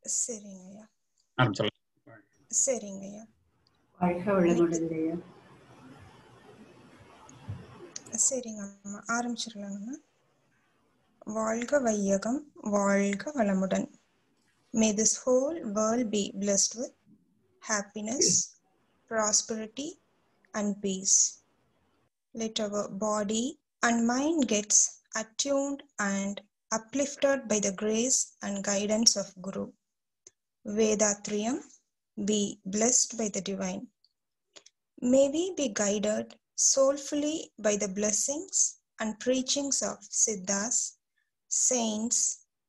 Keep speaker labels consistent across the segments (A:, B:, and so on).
A: சரிங்கய்யா.
B: ஆரம்பிச்சலாம்.
A: சரிங்கய்யா.
C: வாழ்க வளமுடன் ஐயா.
A: சரிங்க அம்மா, ஆரம்பிச்சிடலாங்கம்மா. வாழ்க வையகம், வாழ்க வளமுடன். May this whole world be blessed with happiness, prosperity, and peace. Let our body and mind gets attuned and uplifted by the grace and guidance of Guru. Vedatriyam be blessed by the divine. May we be guided soulfully by the blessings and preachings of Siddhas, saints,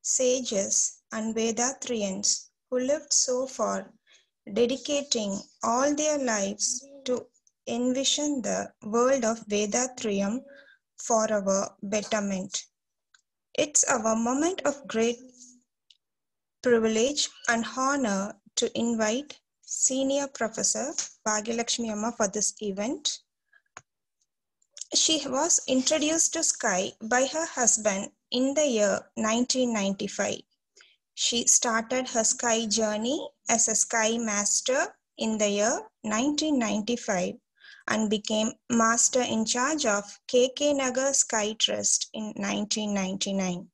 A: sages, and Vedatriyans who lived so far, dedicating all their lives to envision the world of Vedatriyam for our betterment. It's our moment of great privilege and honor to invite Senior Professor Bhagyalakshmi Amma for this event. She was introduced to Sky by her husband in the year 1995. She started her Sky journey as a Sky Master in the year 1995 and became Master in charge of KK Nagar Sky Trust in 1999.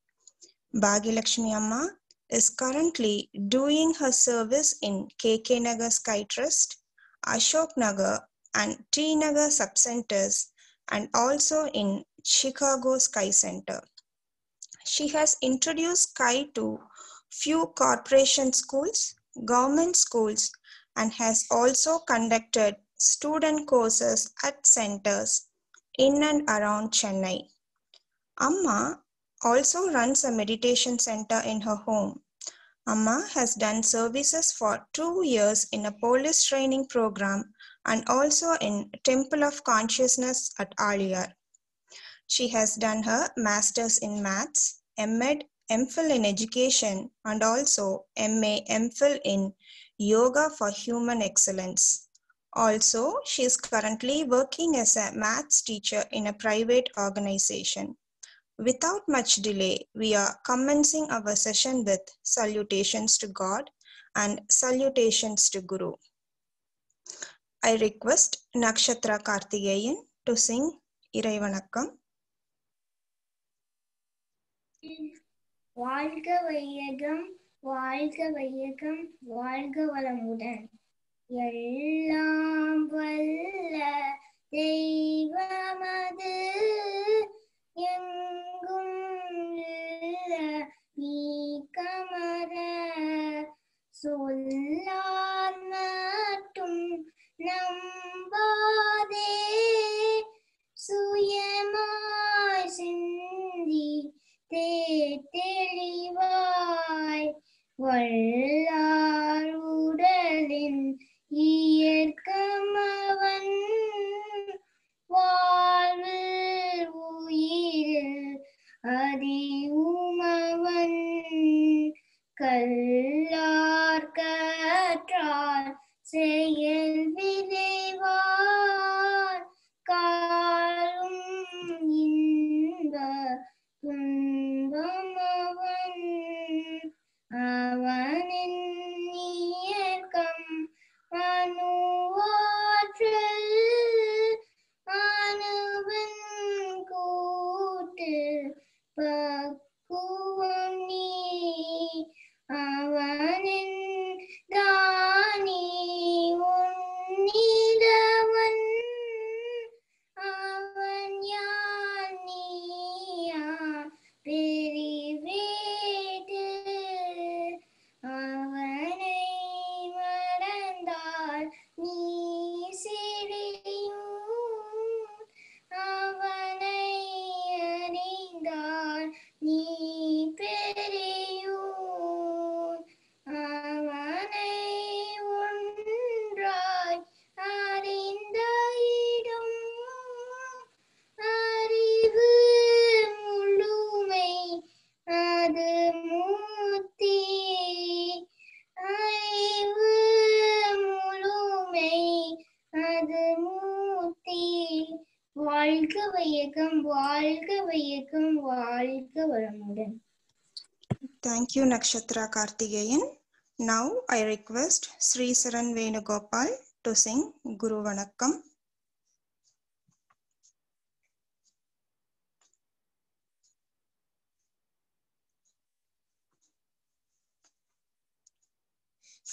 A: Bhagyalakshmi Amma is currently doing her service in KK Nagar Sky Trust, Ashok Nagar and T Nagar subcenters, and also in Chicago Sky Center. She has introduced Sky to few corporation schools, government schools, and has also conducted student courses at centers in and around Chennai. Amma also runs a meditation center in her home. Amma has done services for 2 years in a police training program and also in Temple of Consciousness at Aliyar. She has done her Masters in Maths, M.Ed, M.Phil in Education, and also M.A. M.Phil in Yoga for Human Excellence. Also, she is currently working as a maths teacher in a private organization. Without much delay, we are commencing our session with salutations to God and salutations to Guru. I request Nakshatra Karthikeyan to sing Iraivanakam.
D: வாழ்க வையகம், வாழ்க வையகம், வாழ்க வளமுடன். எல்லாம் வல்ல தெய்வமது எங்கும் உள்ள நீக்கமர சொல்லார் மட்டும் நம்பாதே சுயமாய் சிந்தி தெளிவாய் வல்லார் உடலின் இயற்கமவன் வாழ்வில் உயிரில் அதிவுமவன் கல்லார் கற்றார் செயல் விளைவார் காலும் இன்ப துன்பமவன் அவனின் இயக்கம் அணுவாற்றல் அணுவின் கூட்டு பக்குவம் நீ அவனின் தானி உன்னிலவன் அவன் யான் நீயா பிரிவேடு அவனை மறந்தால் நீ சிறியும் அவனை அறிந்தால் நீ பெரியும் அவனை ஒன்றாய் அறிந்த இடம் அறிவு முழுமை அது மூர்த்தி அறிவு முழுமை அது மூர்த்தி. வாழ்க வையகம், வாழ்க வையகம், வாழ்க வளமுடன்.
A: Thank you, Nakshatra Karthikeyan. Now I request Sri Saran Venugopal to sing Guru Vanakkam.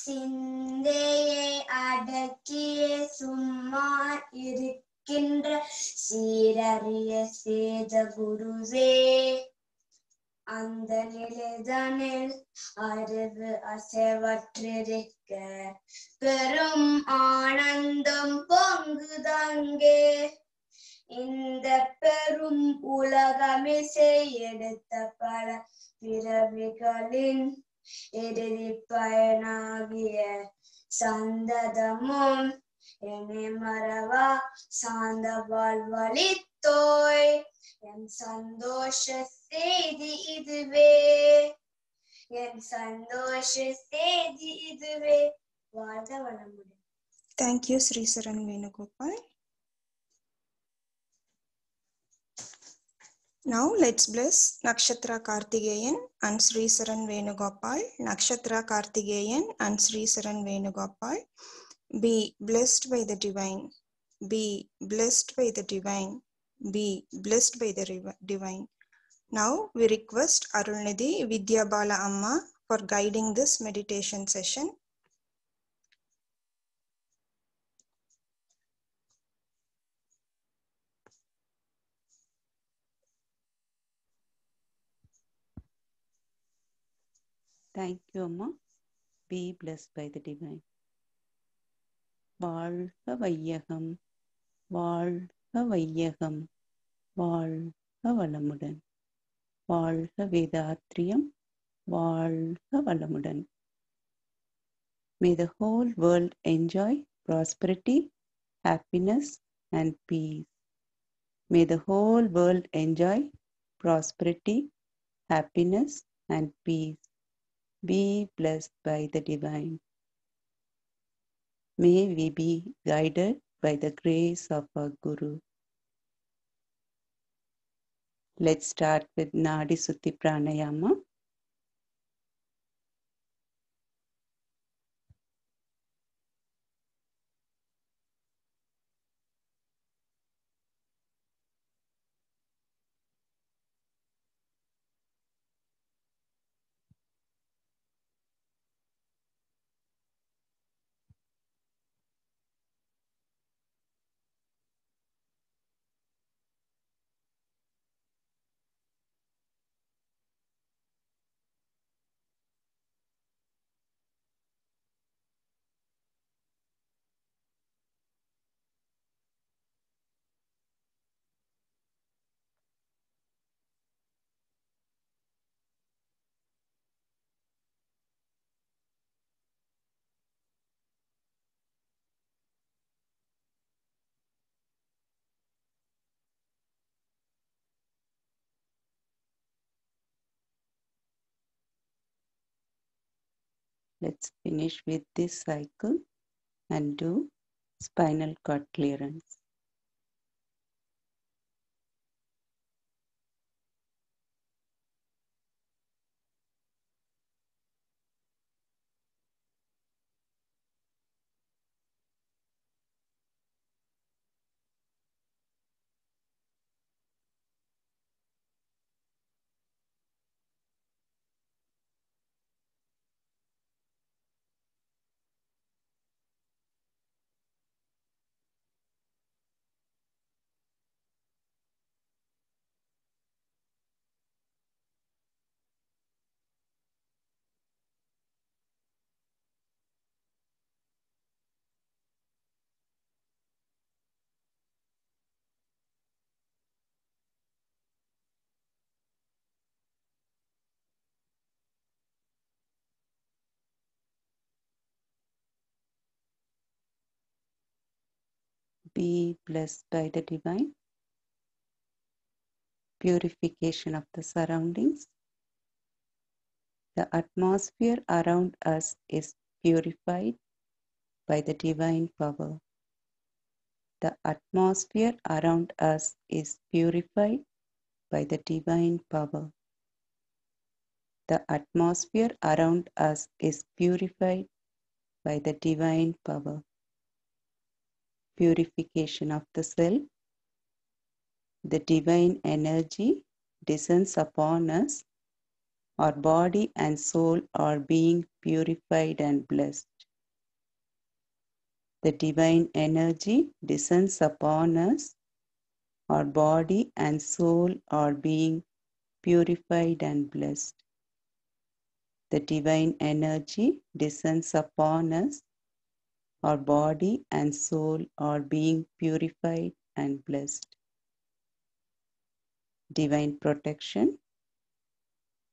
B: சிந்தையை அடக்கிய சும்மா இருக்கின்ற சீரறிய சேத குருவே, அந்த நிலைதனில் அறிவு அசைவற்றிருக்க பெரும் ஆனந்தம் பொங்குதங்கே. இந்த பெரும் உலகமிசை எடுத்த பல பிறவிகளின் இறுதி பயனாகிய சந்ததமும் என்னை மறவா சார்ந்த வாழ்வழித்தோய். என் சந்தோஷ செய்தி இதுவே, என் சந்தோஷ செய்தி இதுவே. வாழ்க வளமுடன்.
A: Thank you, Sri Saran Venugopal. Now let's bless Nakshatra Kartikeyan and Sri Saran Venugopal. Nakshatra Kartikeyan and Sri Saran Venugopal. Be blessed by the divine. Be blessed by the divine. Be blessed by the divine. Now we request Arulnidhi Vidya Bala Amma for guiding this meditation session.
C: Thank you, Amma. Be blessed by the divine. வாழ்க வையகம், வாழ்க வையகம், வாழ்க வளமுடன். வாழ்க வேதாத்ரியம், வாழ்க வளமுடன். May the whole world enjoy prosperity, happiness and peace. May the whole world enjoy prosperity, happiness and peace. Be blessed by the divine. May we be guided by the grace of our Guru. Let's start with Nadi Sutti Pranayama. Let's finish with this cycle and do spinal cord clearance. Be blessed by the divine. Purification of the surroundings. The atmosphere around us is purified by the divine power. The atmosphere around us is purified by the divine power. The atmosphere around us is purified by the divine power. Purification of the self. The divine energy descends upon us. Our body and soul are being purified and blessed. The divine energy descends upon us. Our body and soul are being purified and blessed. The divine energy descends upon us. Our body and soul are being purified and blessed. Divine protection.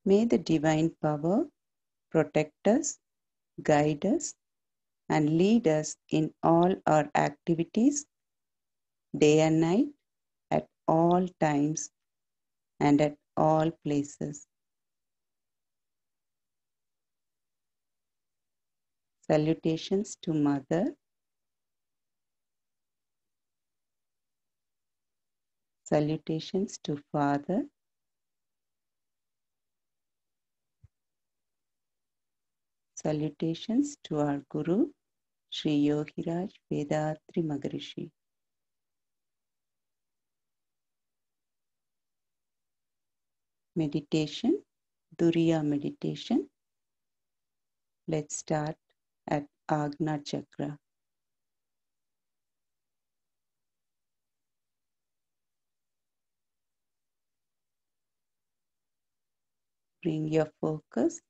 C: May the divine power protect us, guide us, and lead us in all our activities, day and night, at all times, and at all places. Salutations to Mother. Salutations to Father. Salutations to our Guru, Sri Yogiraj Vedatri Maharishi. Meditation, Duriya meditation. Let's start at Agna Chakra. Bring your focus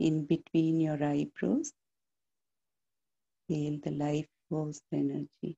C: in between your eyebrows. Feel the life force energy.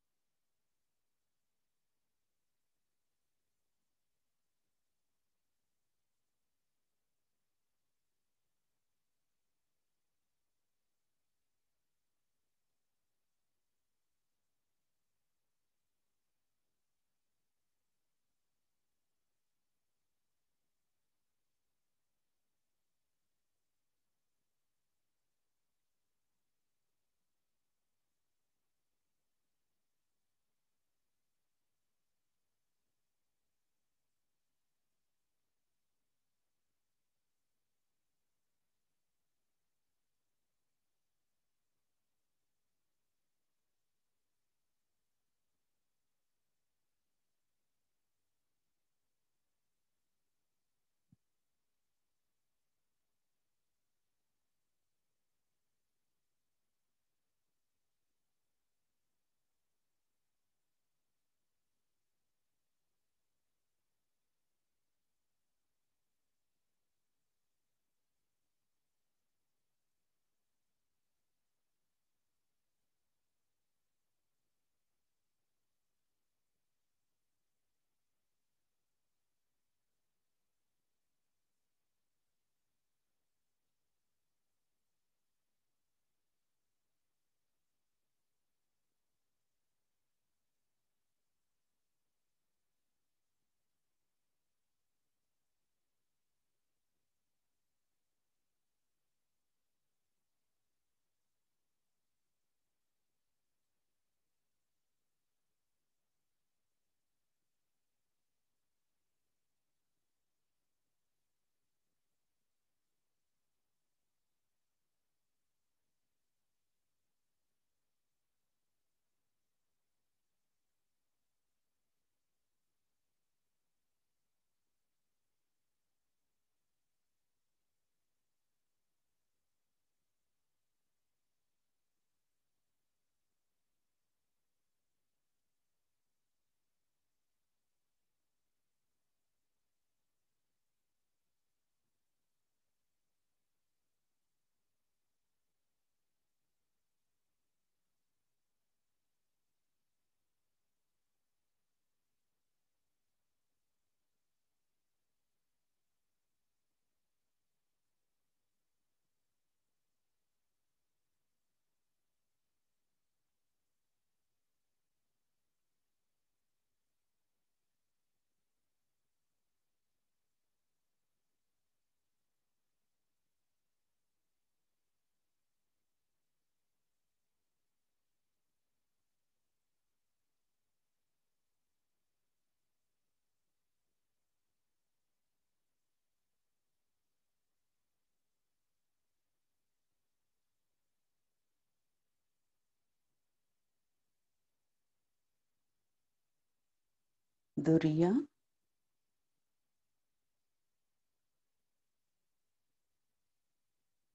C: Duriya,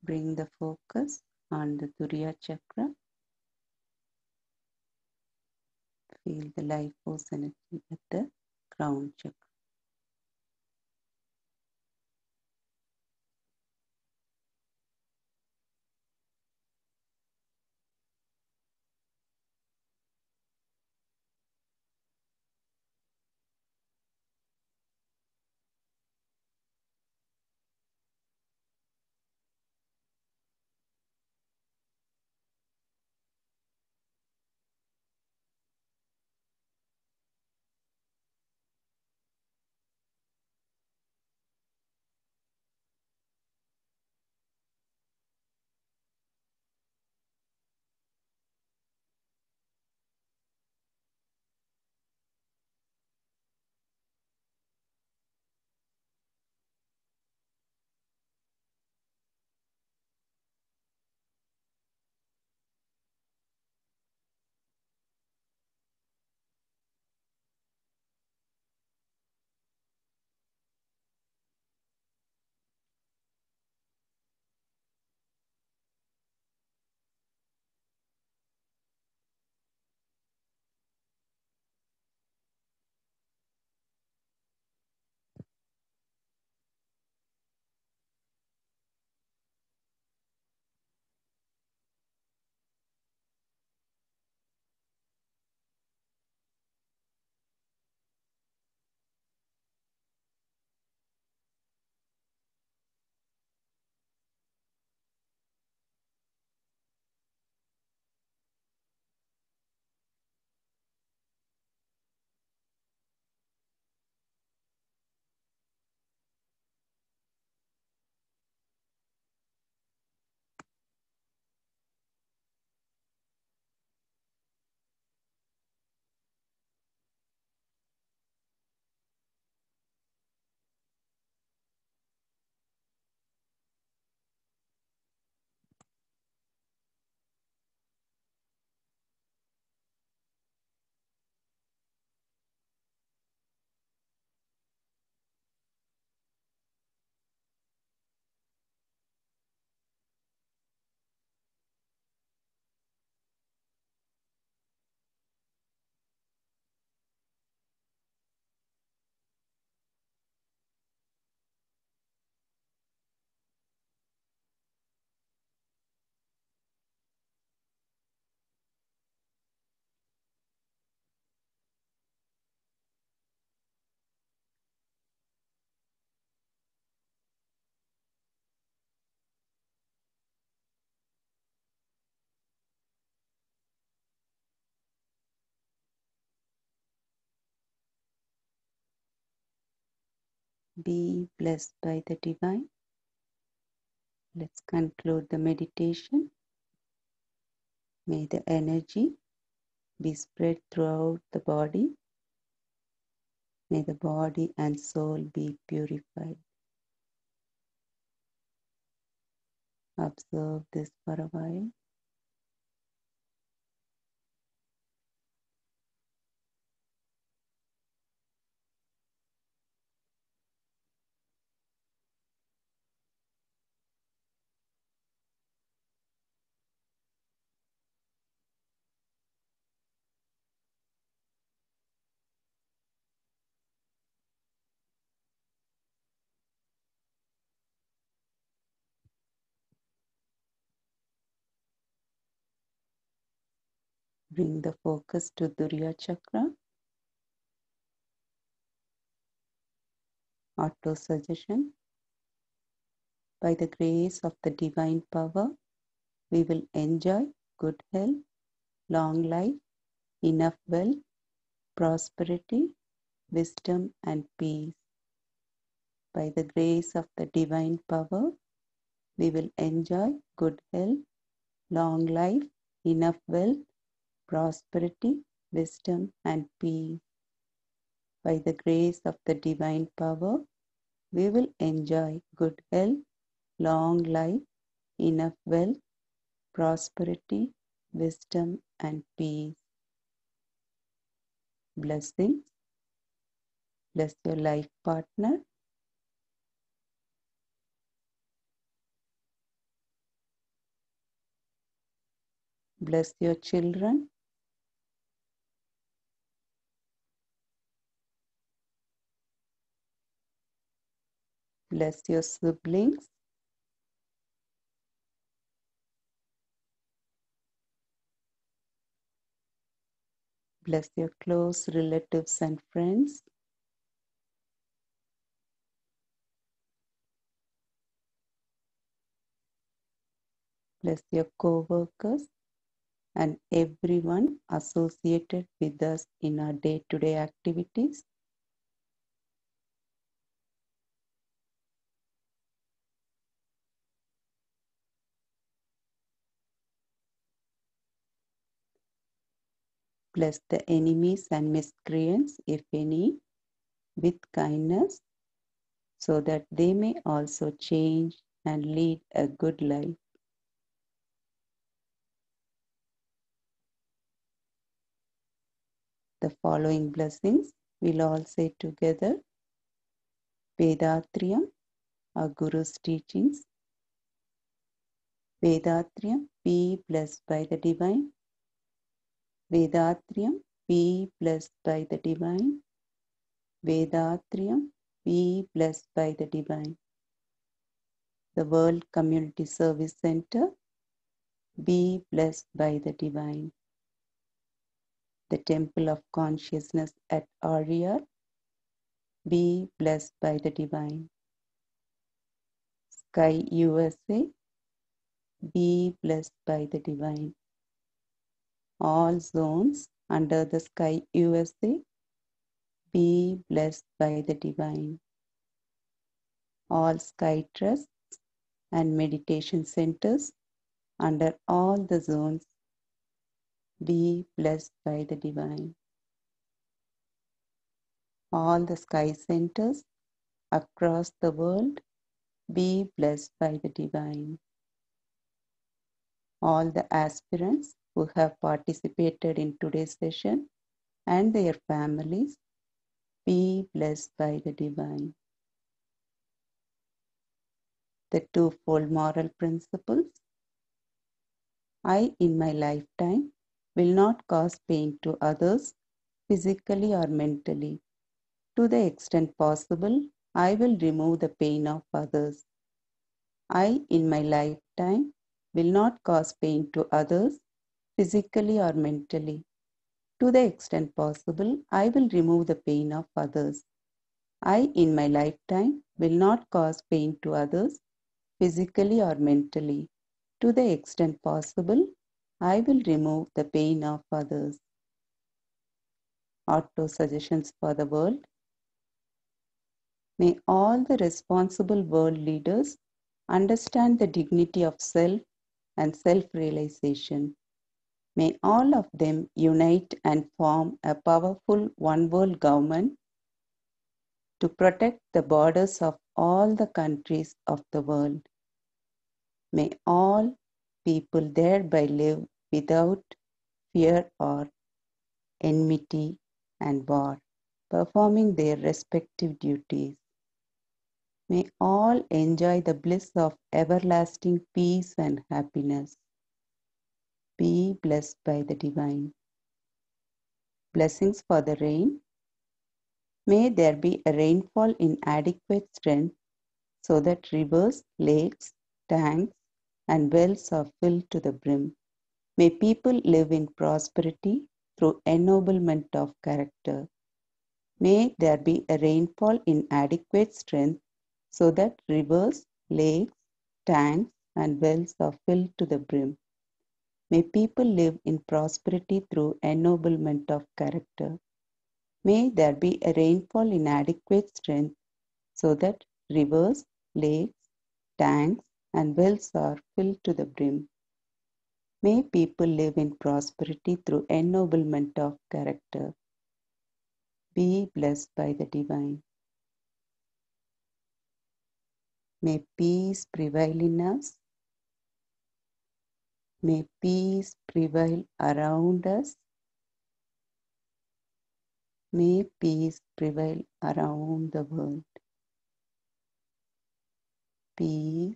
C: bring the focus on the Duriya chakra. Feel the life force energy at the crown chakra. Be blessed by the divine. Let's conclude the meditation. May the energy be spread throughout the body. May the body and soul be purified. Observe this for a while. Bring the focus to Duriya chakra. Auto suggestion. By the grace of the divine power, we will enjoy good health, long life, enough wealth, prosperity, wisdom, and peace. By the grace of the divine power, we will enjoy good health, long life, enough wealth, prosperity, wisdom, and peace. By the grace of the divine power, we will enjoy good health, long life, enough wealth, prosperity, wisdom, and peace. Blessings. Bless your life partner. Bless your children. Bless your siblings. Bless your close relatives and friends. Bless your co-workers and everyone associated with us in our day-to-day activities. Bless the enemies and miscreants, if any, with kindness, so that they may also change and lead a good life. The following blessings we'll all say together. Vedatriyam, our Guru's teachings. Vedatriyam, be blessed by the divine. Vedatriyam, be blessed by the divine. Vedatriyam, be blessed by the divine. The World Community Service Center, be blessed by the divine. The Temple of Consciousness at Arya, be blessed by the divine. Sky USA, be blessed by the divine. All zones under the Sky USA, be blessed by the divine. All Sky Trusts and meditation centers under all the zones, be blessed by the divine. All the Sky centers across the world, be blessed by the divine. All the aspirants who have participated in today's session and their families, be blessed by the divine. The twofold moral principles. I, in my lifetime, will not cause pain to others, physically or mentally. To the extent possible, I will remove the pain of others. I, in my lifetime, will not cause pain to others, physically or mentally. To the extent possible, I will remove the pain of others. I, in my lifetime, will not cause pain to others, physically or mentally. To the extent possible, I will remove the pain of others. Auto suggestions for the world. May all the responsible world leaders understand the dignity of self and self-realization. May all of them unite and form a powerful one-world government to protect the borders of all the countries of the world. May all people thereby live without fear or enmity and war, performing their respective duties. May all enjoy the bliss of everlasting peace and happiness. Be blessed by the divine. Blessings for the rain. May there be a rainfall in adequate strength so that rivers, lakes, tanks, and wells are filled to the brim. May people live in prosperity through ennoblement of character. May there be a rainfall in adequate strength so that rivers, lakes, tanks, and wells are filled to the brim. May people live in prosperity through ennoblement of character. May there be a rainfall in adequate strength so that rivers, lakes, tanks, and wells are filled to the brim. May people live in prosperity through ennoblement of character. Be blessed by the divine. May peace prevail in us. May peace prevail around us. May peace prevail around the world. Peace,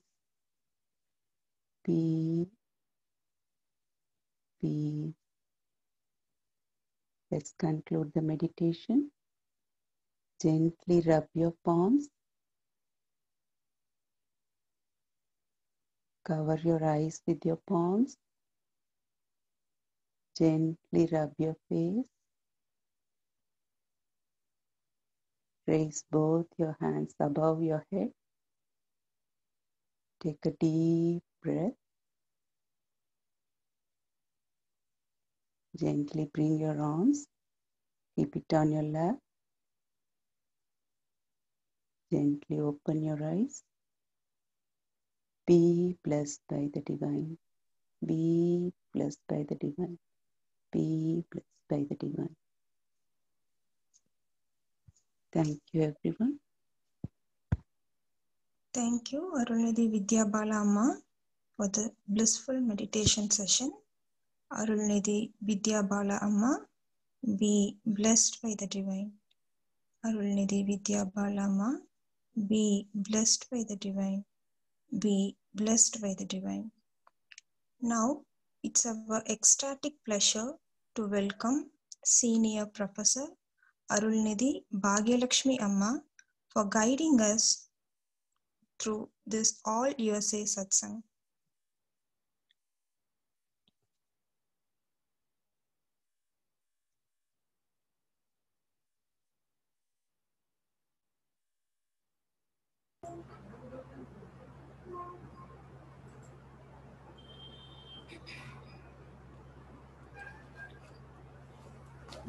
C: peace, peace. Let's conclude the meditation. Gently rub your palms. Cover your eyes with your palms. Gently rub your face. Raise both your hands above your head. Take a deep breath. Gently bring your arms. Keep it on your lap. Gently open your eyes. Be blessed by the divine. Be blessed by the divine. Be blessed by the divine. Thank you, everyone.
A: Thank you, Arulnidhi Vidya Bala Amma, for the blissful meditation session. Arulnidhi Vidya Bala Amma, be blessed by the divine. Arulnidhi Vidya Bala Amma, be blessed by the divine. Be blessed by the divine. Now, it's our ecstatic pleasure to welcome Senior Professor Arulnidhi Bhagyalakshmi Amma for guiding us through this All USA Satsang.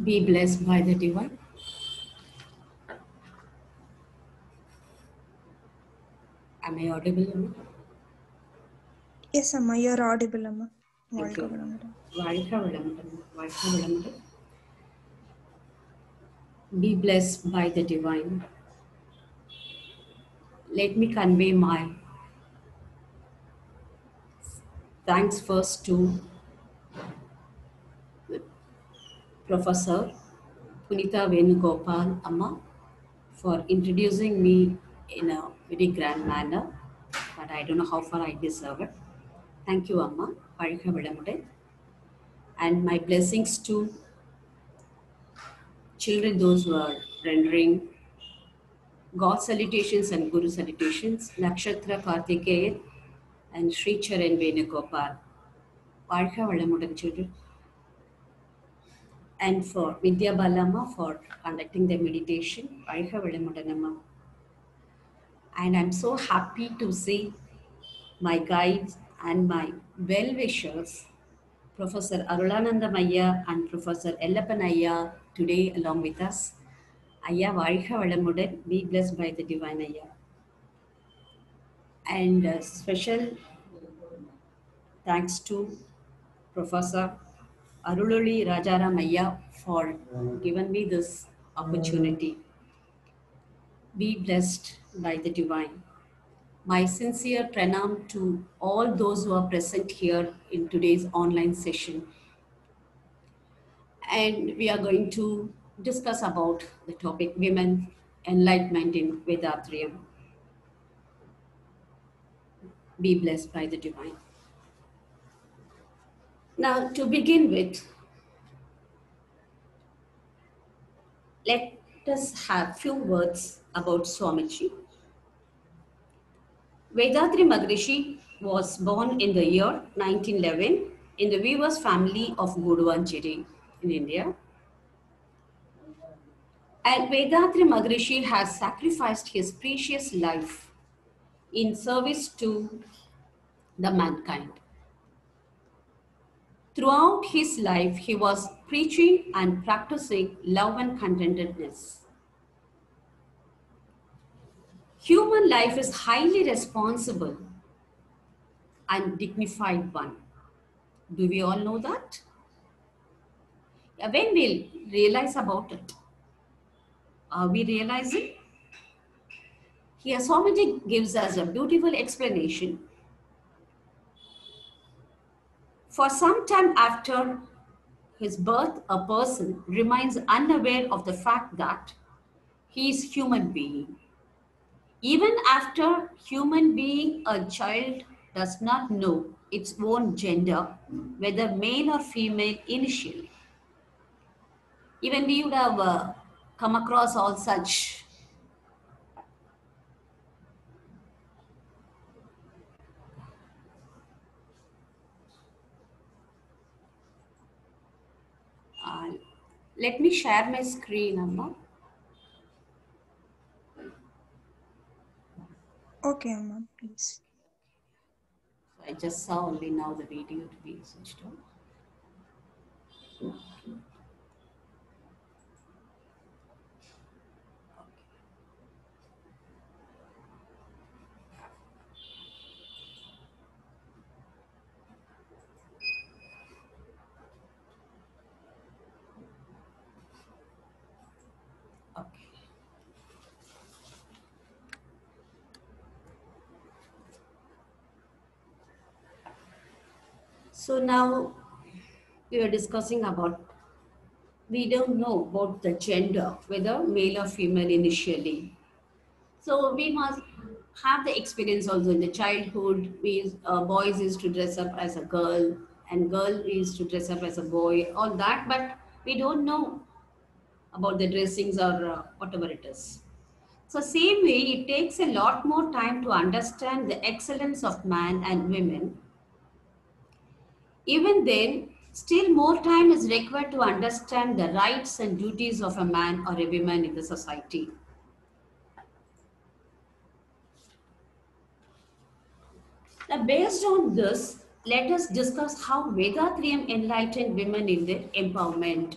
E: Be blessed by the divine. Am I audible? Amma?
A: Yes, Amma, you're audible, Amma.
E: Thank you.
A: Welcome.
E: வாழ்க வளமுடன். வாழ்க வளமுடன். Be blessed by the divine. Let me convey my thanks first to Professor Punita Venugopal Amma for introducing me in a very grand manner, but I don't know how far I deserve it. Thank you, Amma. வாழ்க வளமுடன். And my blessings to children, those who are rendering God salutations and Guru salutations, Nakshatra Kartikeyan and Sri Charan Venugopal. வாழ்க வளமுடன், children. And for Vidya Balama for conducting the meditation. வாழ்க வளமுடன், Amma. And I'm so happy to see my guides and my well-wishers, Professor Arulanandam Ayya and Professor Ellappan Ayya, today along with us. Ayya, வாழ்க வளமுடன். Be blessed by the divine, Ayya. And special thanks to Professor Aruloli Rajaram Ayya for giving me this opportunity. Be blessed by the divine. My sincere pranam to all those who are present here in today's online session. And we are going to discuss about the topic Women Enlightenment in Vedatrium. Be blessed by the divine. Now, to begin with, let us have few words about Swamiji. Vedatri Maharishi was born in the year 1911 in the weaver's family of Guduvanchiri in India. And Vedatri Maharishi has sacrificed his precious life in service to the mankind. Throughout his life, he was preaching and practicing love and contentedness. Human life is highly responsible and dignified one. Do we all know that? When we'll realize about it? Are we realizing? Here, Swamiji gives us a beautiful explanation. For some time after his birth, a person remains unaware of the fact that he is human being. Even after human being, a child does not know its own gender, whether male or female initially. Even we would have come across all such. Let me share my screen, Amma.
A: Okay, Amma, please.
E: I just saw only now the video to be switched on. Okay. So now we are discussing about, we don't know about the gender, whether male or female initially. So we must have the experience also in the childhood. Boys used to dress up as a girl and girl used to dress up as a boy, all that, but we don't know about the dressings or whatever it is. So same way, it takes a lot more time to understand the excellence of man and women. Even then, still more time is required to understand the rights and duties of a man or a woman in the society. Now, based on this, let us discuss how Vedatriyam enlightened women in their empowerment.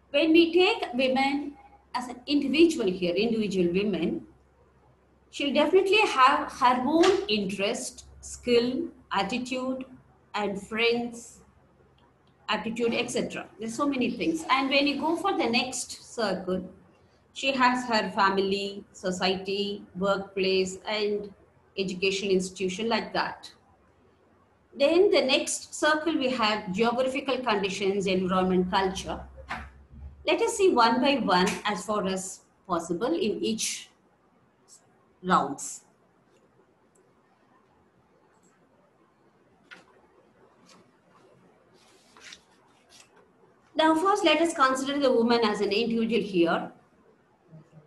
E: When we take women as an individual here, individual women, she'll definitely have her own interest, skill, attitude, and friends, aptitude, etc. There's so many things. And when you go for the next circle, she has her family, society, workplace, and education institution like that. Then the next circle we have geographical conditions, environment, culture. Let us see one by one as far as possible in each rounds. Now first let us consider the woman as an individual here.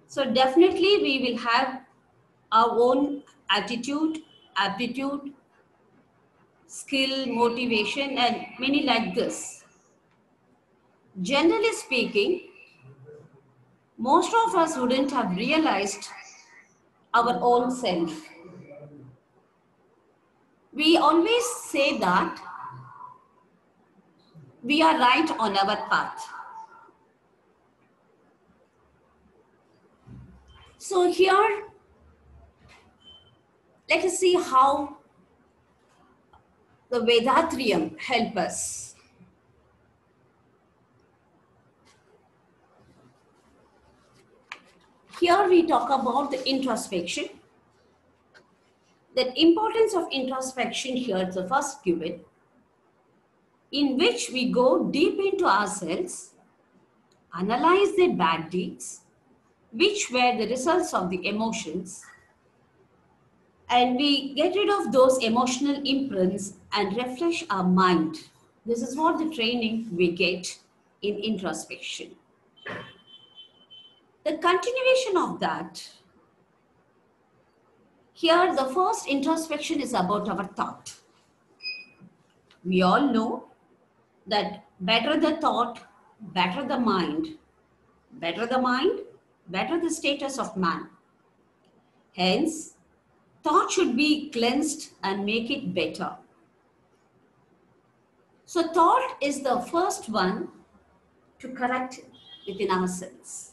E: So definitely we will have our own attitude, aptitude, skill, motivation, and many like this. Generally speaking, most of us wouldn't have realized our own self. We always say that we are right on our path. So here, let us see how the Vedatriyam help us. Here we talk about the introspection. The importance of introspection here is the first given, in which we go deep into ourselves, analyze the bad deeds, which were the results of the emotions, and we get rid of those emotional imprints and refresh our mind. This is what the training we get in introspection. The continuation of that, here the first introspection is about our thought. We all know that better the thought, better the mind, better the mind, better the status of man. Hence, thought should be cleansed and make it better. So thought is the first one to correct within ourselves.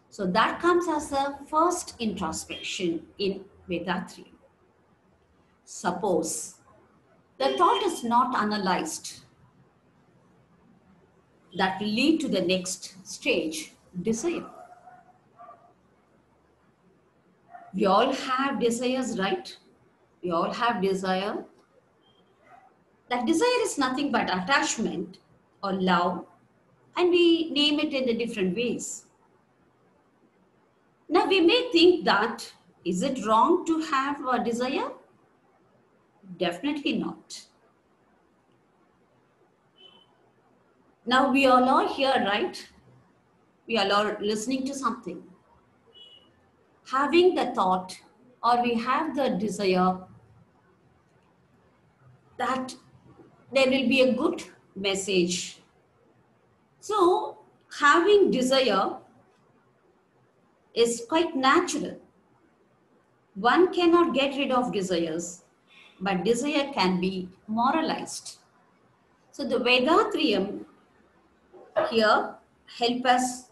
E: So that comes as a first introspection in Vedatriyam. Suppose the thought is not analyzed, that will lead to the next stage, desire. We all have desires, right? We all have desire. That desire is nothing but attachment or love, and we name it in the different ways. Now we may think that, is it wrong to have a desire? Definitely not. Now we all are here, right? We all are listening to something. Having the thought, or we have the desire that there will be a good message. So having desire is quite natural. One cannot get rid of desires, but desire can be moralized. So the Vedatriyam here help us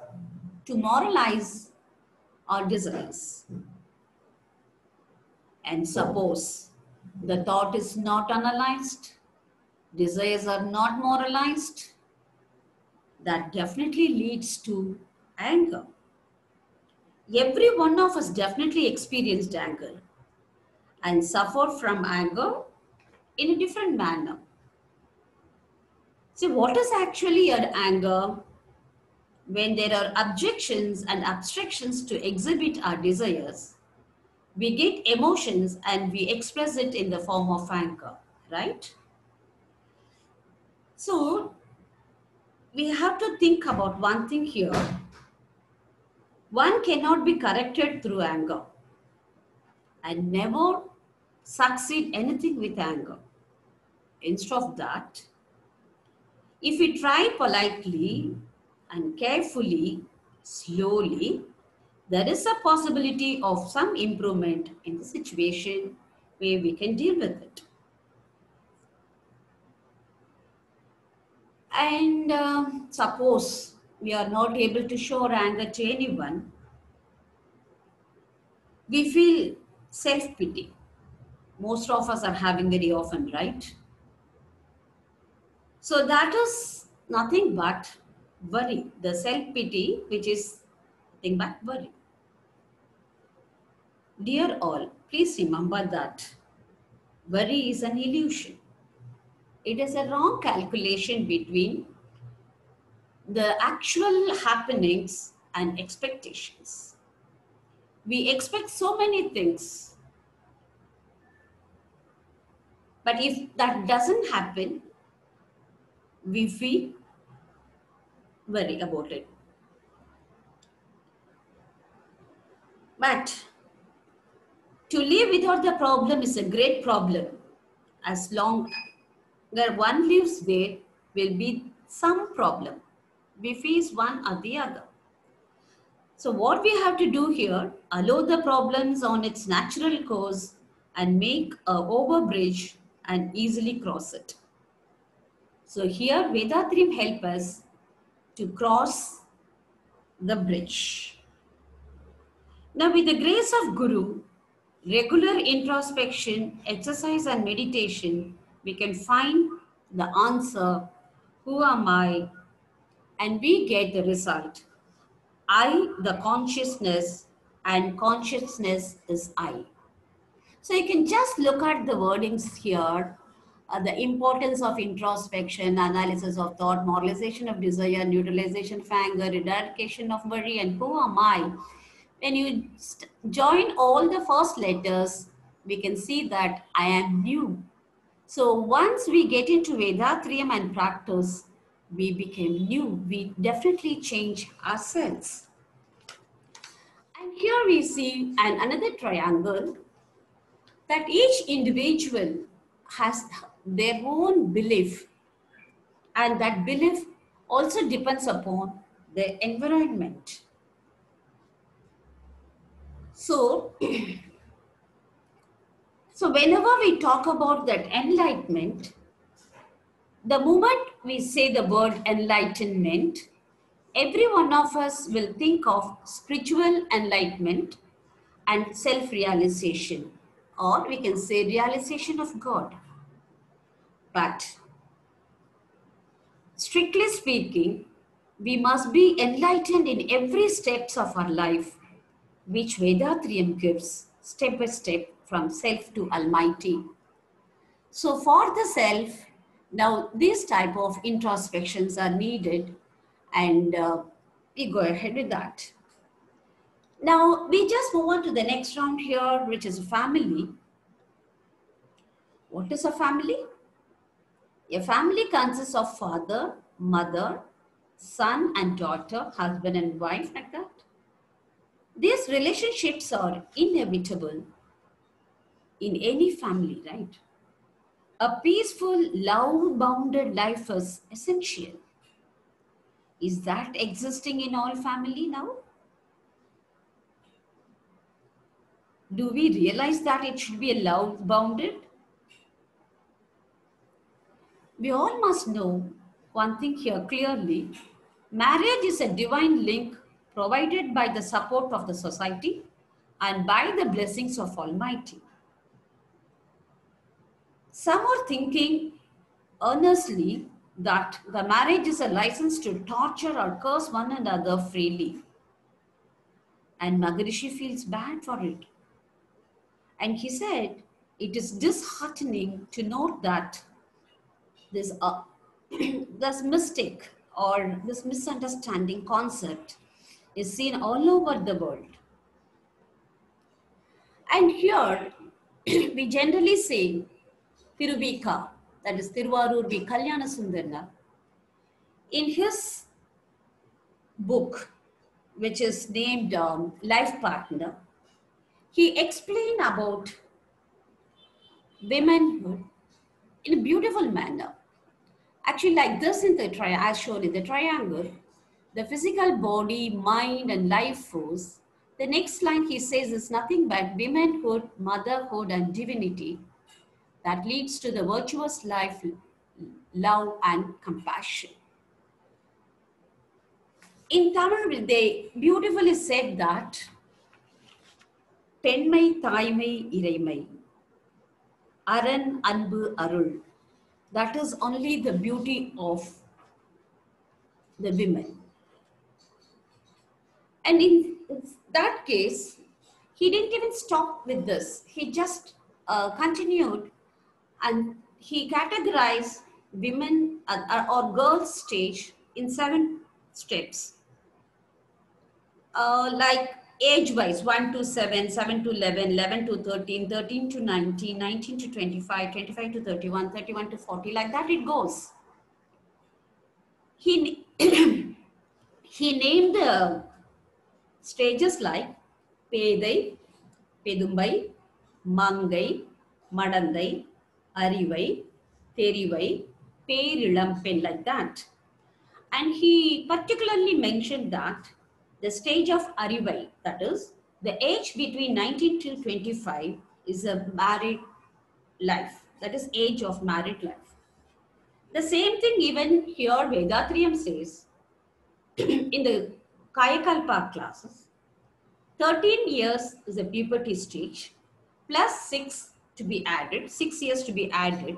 E: to moralize our desires. And suppose the thought is not analyzed, desires are not moralized, that definitely leads to anger. Every one of us definitely experienced anger and suffered from anger in a different manner. So what is actually an anger? When there are objections and abstractions to exhibit our desires, we get emotions and we express it in the form of anger, right? So we have to think about one thing here. One cannot be corrected through anger and never succeed anything with anger. Instead of that, if we try politely and carefully, slowly, there is a possibility of some improvement in the situation where we can deal with it. And suppose we are not able to show anger to anyone, we feel self-pity. Most of us are having very often, right? So that is nothing but worry. The self-pity, which is nothing but worry. Dear all, please remember that worry is an illusion. It is a wrong calculation between the actual happenings and expectations. We expect so many things, but if that doesn't happen, we feel worry about it. But to live without the problem is a great problem. As long as one lives, there will be some problem. We face one or the other. So what we have to do here, allow the problems on its natural course and make a overbridge and easily cross it. So here Vedatriyam help us to cross the bridge. Now with the grace of Guru, regular introspection, exercise and meditation, we can find the answer, who am I? And we get the result. I, the consciousness, and consciousness is I. So you can just look at the wordings here, the importance of introspection, analysis of thought, moralization of desire, neutralization of anger, eradication of worry, and who am I? When you join all the first letters, we can see that I am new. So once we get into Vedatriyam and practice, we became new. We definitely change ourselves. And here we see another triangle, that each individual has their own belief, and that belief also depends upon their environment. So, whenever we talk about that enlightenment, the moment we say the word enlightenment, every one of us will think of spiritual enlightenment and self-realization, or we can say realization of God. But strictly speaking, we must be enlightened in every steps of our life, which Vedatriyam gives step by step from self to Almighty. So for the self, Now, these type of introspections are needed, and we go ahead with that. Now, we just move on to the next round here, which is family. What is a family? A family consists of father, mother, son and daughter, husband and wife, like that. These relationships are inevitable in any family, right? A peaceful, love-bounded life is essential. Is that existing in all family now? Do we realize that it should be a love-bounded? We all must know one thing here clearly. Marriage is a divine link provided by the support of the society and by the blessings of Almighty. Some are thinking earnestly that the marriage is a license to torture or curse one another freely. And Maharishi feels bad for it. And he said, it is disheartening to note that this, this mistake or this misunderstanding concept is seen all over the world. And here, we generally say, Tiruvika, that is Tiruvarur V. Kalyana Sundarla, in his book, which is named Life Partner, he explained about womanhood in a beautiful manner. Actually, like this in the as shown in the triangle, the physical body, mind, and life force. The next line he says is nothing but womanhood, motherhood, and divinity that leads to the virtuous life, love, and compassion. In Tamil, they beautifully said that Penmai, Taimai, Iraimai, Aran, Anbu, Arul. That is only the beauty of the women. And in that case, he didn't even stop with this. He just continued, and he categorized women or girls stage in 7 steps. Like age-wise, 1 to 7, 7 to 11, 11 to 13, 13 to 19, 19 to 25, 25 to 31, 31 to 40, like that it goes. He, he named the stages like Pedai, Pedumbai, Mangai, Madandai, Arivai, Terivai, Perilampen, like that. And he particularly mentioned that the stage of Arivai, that is, the age between 19 to 25 is a married life, that is age of married life. The same thing even here Vedatriam says in the Kayakalpa classes, 13 years is a puberty stage, plus 6 to be added, 6 years to be added,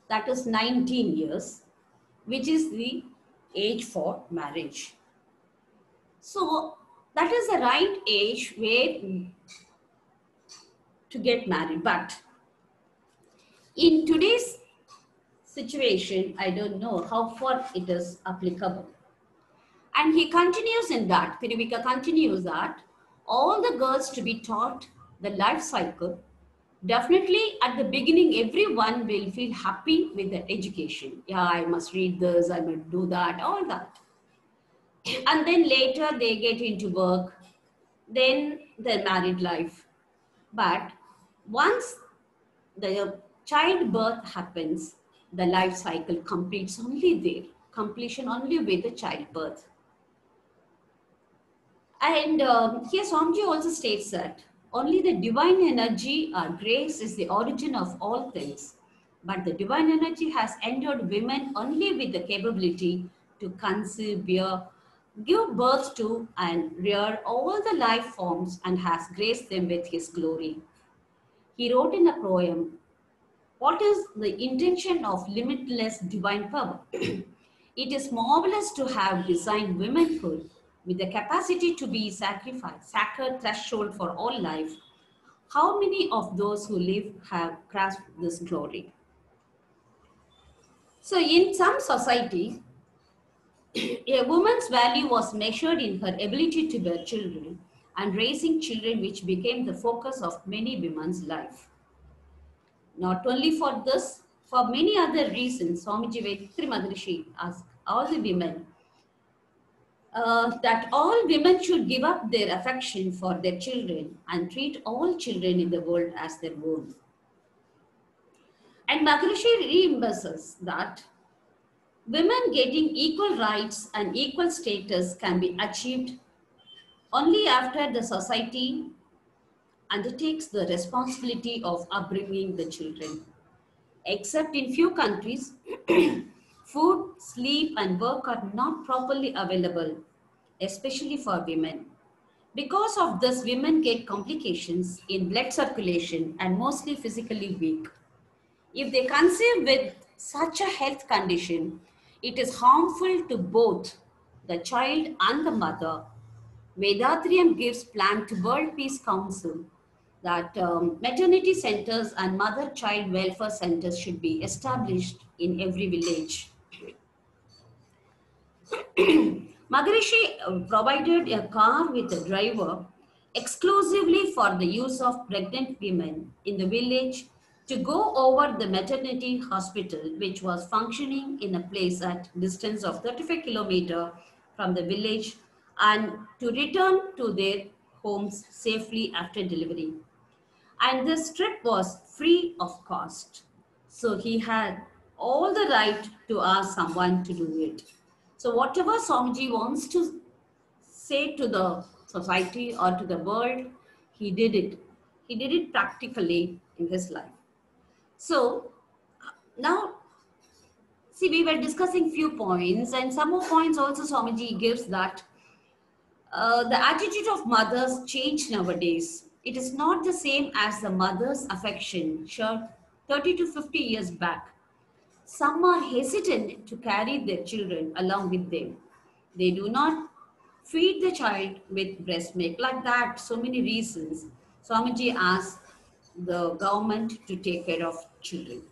E: that is 19 years, which is the age for marriage. So that is the right age where to get married. But in today's situation, I don't know how far it is applicable. And he continues in that, Tiruvika continues that all the girls to be taught the life cycle. Definitely at the beginning, everyone will feel happy with the education. Yeah, I must read this, I must do that, all that. And then later they get into work, then their married life. But once the childbirth happens, the life cycle completes only there, completion only with the childbirth. And here Swamiji also states that only the divine energy or grace is the origin of all things. But the divine energy has endowed women only with the capability to conceive, bear, give birth to and rear all the life forms and has graced them with his glory. He wrote in a poem, what is the intention of limitless divine power? It is marvelous to have designed womanhood with the capacity to be sacrificed, sacred threshold for all life. How many of those who live have grasped this glory? So in some societies, a woman's value was measured in her ability to bear children and raising children, which became the focus of many women's life. Not only for this, for many other reasons, Swamiji Vetri Maharishi asked all the women that all women should give up their affection for their children and treat all children in the world as their own. And Maharishi reimburses that women getting equal rights and equal status can be achieved only after the society undertakes the responsibility of upbringing the children. Except in few countries, food, sleep, and work are not properly available, especially for women. Because of this, women get complications in blood circulation and mostly physically weak. If they conceive with such a health condition, it is harmful to both the child and the mother. Vedatrium gives plan to World Peace Council that maternity centers and mother-child welfare centers should be established in every village. Maharishi provided a car with a driver exclusively for the use of pregnant women in the village to go over the maternity hospital, which was functioning in a place at distance of 35 kilometers from the village, and to return to their homes safely after delivery. And this trip was free of cost. So he had all the right to ask someone to do it. So whatever Swamiji wants to say to the society or to the world, he did it. He did it practically in his life. So now, see, we were discussing few points, and some more points also Swamiji gives that the attitude of mothers change nowadays. It is not the same as the mother's affection shared 30 to 50 years back. Some are hesitant to carry their children along with them. They do not feed the child with breast milk like that. So many reasons. Swamiji asked the government to take care of children.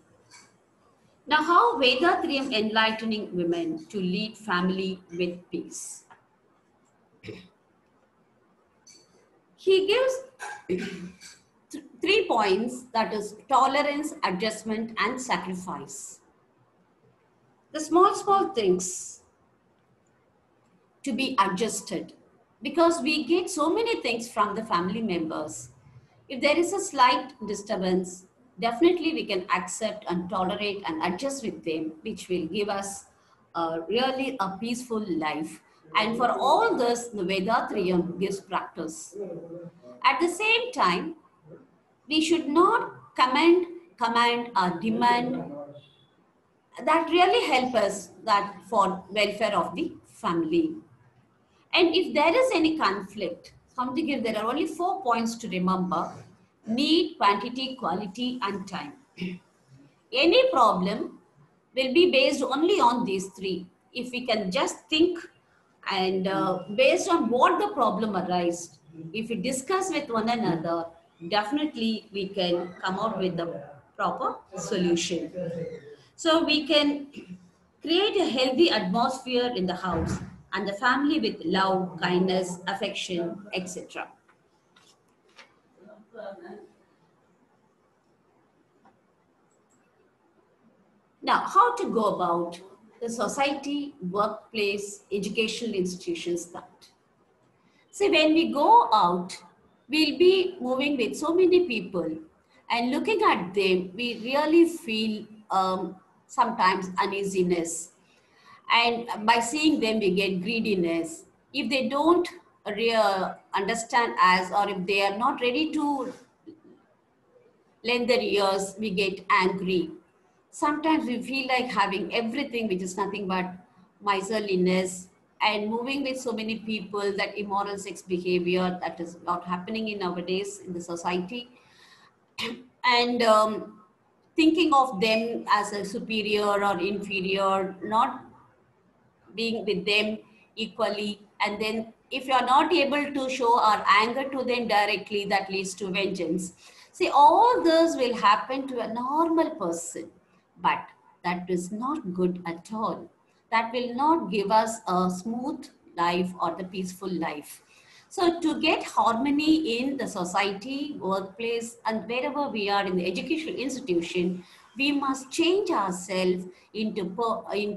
E: Now, how Vedatrium enlightening women to lead family with peace. He gives 3 points, that is tolerance, adjustment, and sacrifice. The small things to be adjusted, because we get so many things from the family members. If there is a slight disturbance, definitely we can accept and tolerate and adjust with them, which will give us really a peaceful life. And for all this, the Vedatrium gives practice. At the same time, we should not command or demand. That really help us that for welfare of the family. And if there is any conflict, there are only 4 points to remember: need, quantity, quality, and time. Any problem will be based only on these 3. If we can just think and based on what the problem arises, if we discuss with one another, definitely we can come out with the proper solution. So we can create a healthy atmosphere in the house and the family with love, kindness, affection, etc. Now, how to go about the society, workplace, educational institutions that. See, when we go out, we'll be moving with so many people, and looking at them, we really feel sometimes uneasiness. And by seeing them, we get greediness. If they don't understand us, or if they are not ready to lend their ears, we get angry. Sometimes we feel like having everything, which is nothing but miserliness, and moving with so many people, that immoral sex behavior that is not happening in nowadays in the society. And thinking of them as a superior or inferior, not being with them equally. And then if you are not able to show our anger to them directly, that leads to vengeance. See, all this will happen to a normal person. But that is not good at all. That will not give us a smooth life or the peaceful life. So to get harmony in the society, workplace, and wherever we are in the educational institution, we must change ourselves into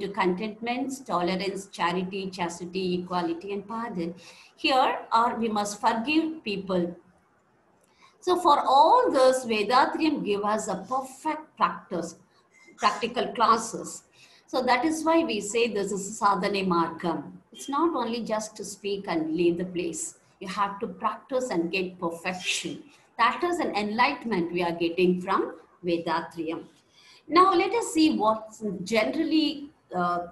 E: contentment, tolerance, charity, chastity, equality, and pardon. Here, we must forgive people. So for all this, Vedatrium give us a perfect practical classes. So that is why we say this is sadhane margam. It's not only just to speak and leave the place. You have to practice and get perfection. That is an enlightenment we are getting from Vedatrium. Now let us see what generally the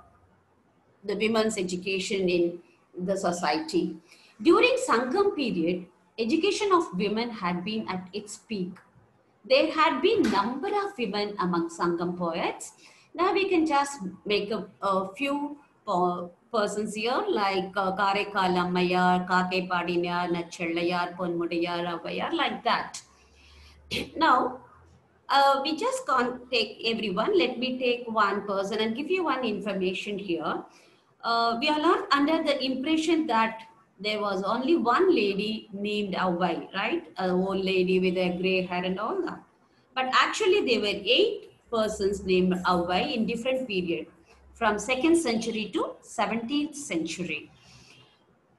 E: women's education in the society. During Sangam period, education of women had been at its peak. There had been number of women among Sangam poets. Now we can just make a few persons here like Karekal Ammayar, Kake Padiniyar, Nachallayar, Ponmudiyar, Avayar, like that. Now, we just can't take everyone. Let me take one person and give you one information here. We are not under the impression that there was only one lady named Avai, right? An old lady with a gray hair and all that. But actually there were 8 persons named Avai in different period from 2nd century to 17th century.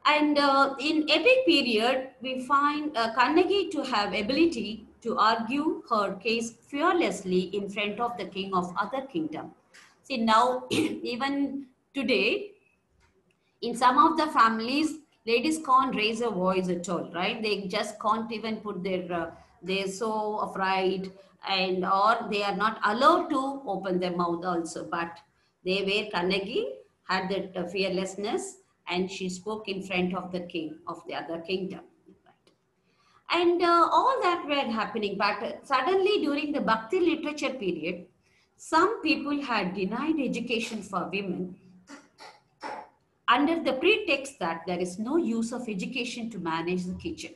E: And in epic period, we find Kannagi to have ability to argue her case fearlessly in front of the king of other kingdom. See now, even today, in some of the families, ladies can't raise a voice at all, right? They just can't even put their, they're so afraid and or they are not allowed to open their mouth also. But they were Kannagi, had that fearlessness and she spoke in front of the king of the other kingdom. And all that were happening. But suddenly during the Bhakti literature period, some people had denied education for women under the pretext that there is no use of education to manage the kitchen.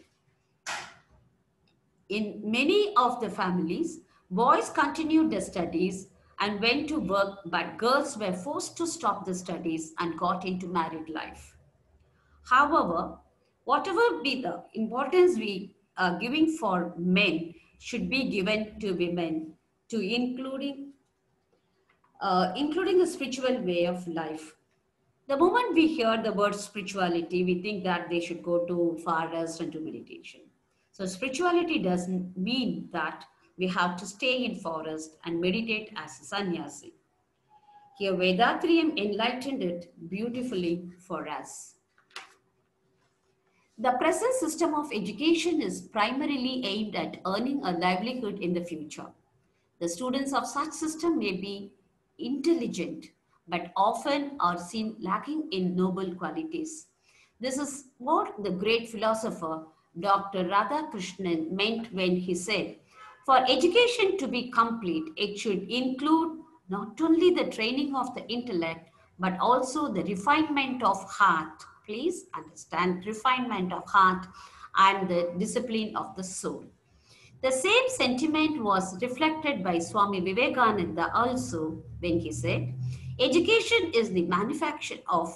E: In many of the families, boys continued their studies and went to work, but girls were forced to stop the studies and got into married life. However, whatever be the importance we are giving for men should be given to women, to including the spiritual way of life. The moment we hear the word spirituality, we think that they should go to forest and do meditation. So spirituality doesn't mean that we have to stay in forest and meditate as a sannyasi. Here Vedatrium enlightened it beautifully for us. The present system of education is primarily aimed at earning a livelihood in the future. The students of such system may be intelligent, but often are seen lacking in noble qualities. This is what the great philosopher Dr. Radhakrishnan meant when he said, for education to be complete, it should include not only the training of the intellect, but also the refinement of heart. Please understand, refinement of heart and the discipline of the soul. The same sentiment was reflected by Swami Vivekananda also when he said, education is the manufacture of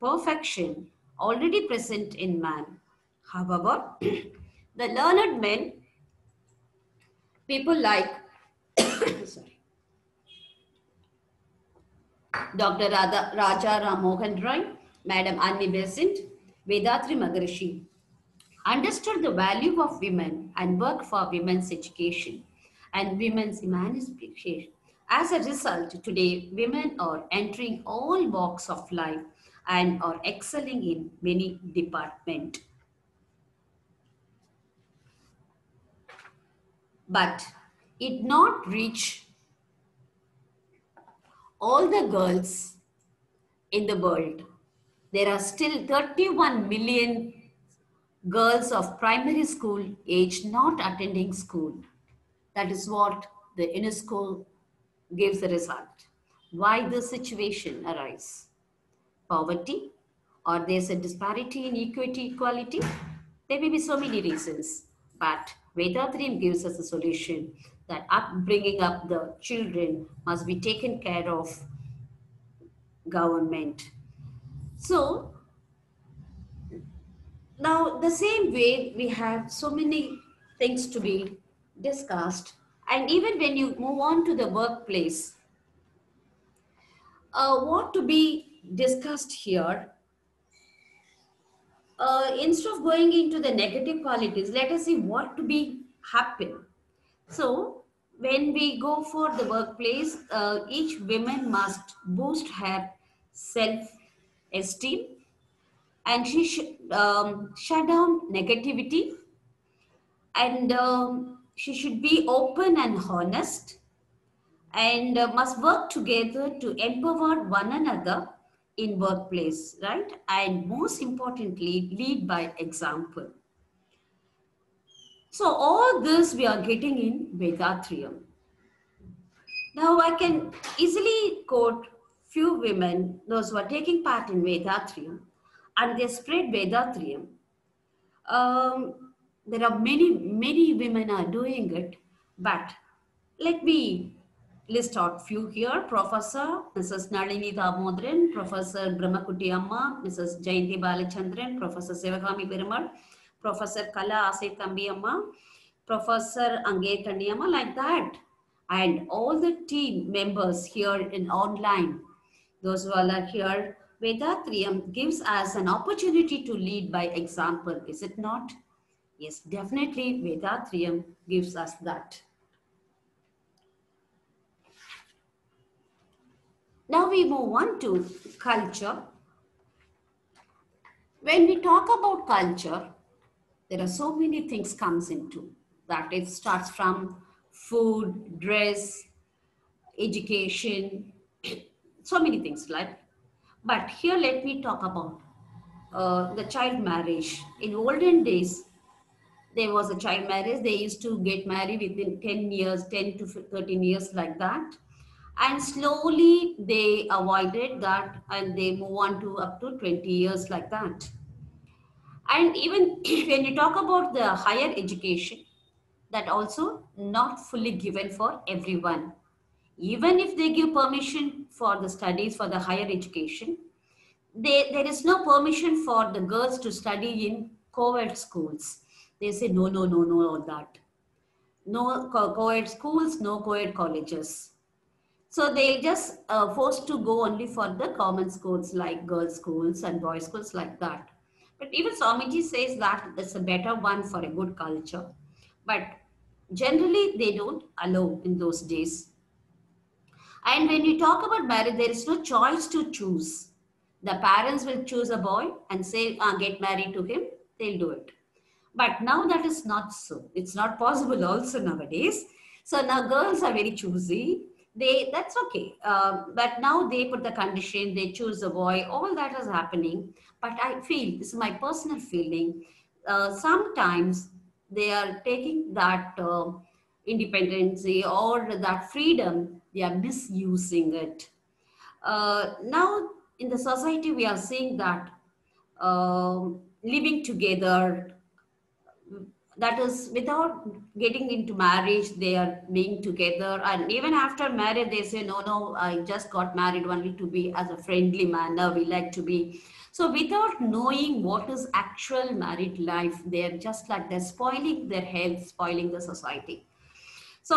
E: perfection already present in man. However, the learned men, people like sorry, Dr. Raja Ram Mohan Roy, Madam Annie Besant, Vedatri Maharishi, understood the value of women and worked for women's education and women's emancipation. As a result, today women are entering all walks of life and are excelling in many departments. But it not reach all the girls in the world. There are still 31 million girls of primary school age not attending school. That is what the UNESCO gives the result. Why this situation arise? Poverty, or there's a disparity in equality? There may be so many reasons, but Vedatrium gives us a solution that bringing up the children must be taken care of government. So now the same way we have so many things to be discussed, and even when you move on to the workplace, what to be discussed here, instead of going into the negative qualities, let us see what to be happen. So when we go for the workplace, each woman must boost her self-esteem, and she should shut down negativity, and she should be open and honest, and must work together to empower one another in workplace, right? And most importantly, lead by example. So all this we are getting in Vedatrium. Now I can easily quote few women, those who are taking part in Vedatrium, and they spread Vedatrium. There are many women are doing it, but let me list out few here. Professor Mrs. Nalini Damodran, Professor Brahmakuti Amma, Mrs. Jayanti Balachandran, Professor Sivagami Perumal, Professor Kala Ase Thambi Amma, Professor Ange Kandi Amma, like that. And all the team members here in online, those who are here, Vedatrium gives us an opportunity to lead by example, is it not? Yes, definitely Vedatrium gives us that. Now we move on to culture. When we talk about culture, there are so many things comes into that. It starts from food, dress, education, so many things, like. But here let me talk about the child marriage. In olden days, there was a child marriage. They used to get married within 10 years, 10 to 13 years, like that. And slowly they avoided that and they move on to up to 20 years, like that. And even when you talk about the higher education, that also not fully given for everyone. Even if they give permission for the studies for the higher education, there is no permission for the girls to study in co-ed schools. They say no, no, no, no, all that. No co-ed schools, no co-ed colleges. So they just forced to go only for the common schools like girls' schools and boys' schools, like that. But even Swamiji says that it's a better one for a good culture. But generally they don't allow in those days. And when you talk about marriage, there is no choice to choose. The parents will choose a boy and say, get married to him, they'll do it. But now that is not so. It's not possible also nowadays. So now girls are very choosy. That's okay. But now they put the condition, they choose a boy, all that is happening. But I feel, this is my personal feeling, sometimes they are taking that independency or that freedom, they are misusing it. Now in the society, we are seeing that living together, that is without getting into marriage, they are being together. And even after marriage, they say, no, no, I just got married only to be as a friendly manner. We like to be. So without knowing what is actual married life, they're just like they're spoiling their health, spoiling the society. So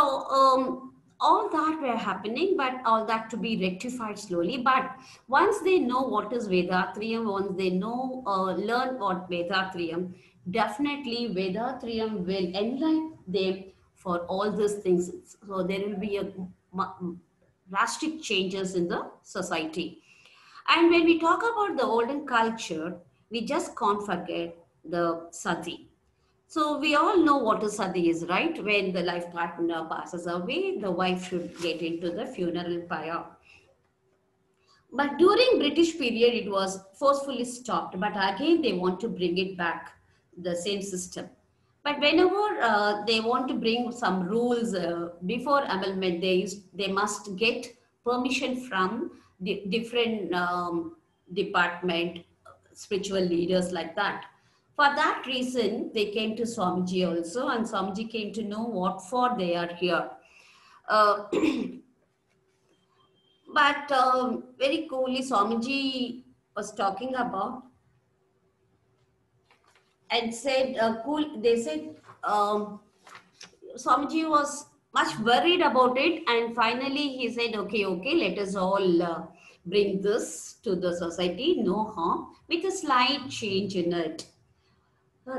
E: all that were happening, but all that to be rectified slowly. But once they know what is Vedatrium, once they know, learn what Vedatrium, definitely Vedatrium will enlighten them for all these things. So there will be a drastic changes in the society. And when we talk about the olden culture, we just can't forget the sati. So we all know what a sati is, right? When the life partner passes away, the wife should get into the funeral pyre. But during British period, it was forcefully stopped. But again, they want to bring it back, the same system. But whenever they want to bring some rules before amendment, they must get permission from different department, spiritual leaders, like that. For that reason, they came to Swamiji also, and Swamiji came to know what for they are here. Uh, but very coolly, Swamiji was talking about and said, they said, Swamiji was much worried about it, and finally he said, okay, let us all bring this to the society, no harm, with a slight change in it.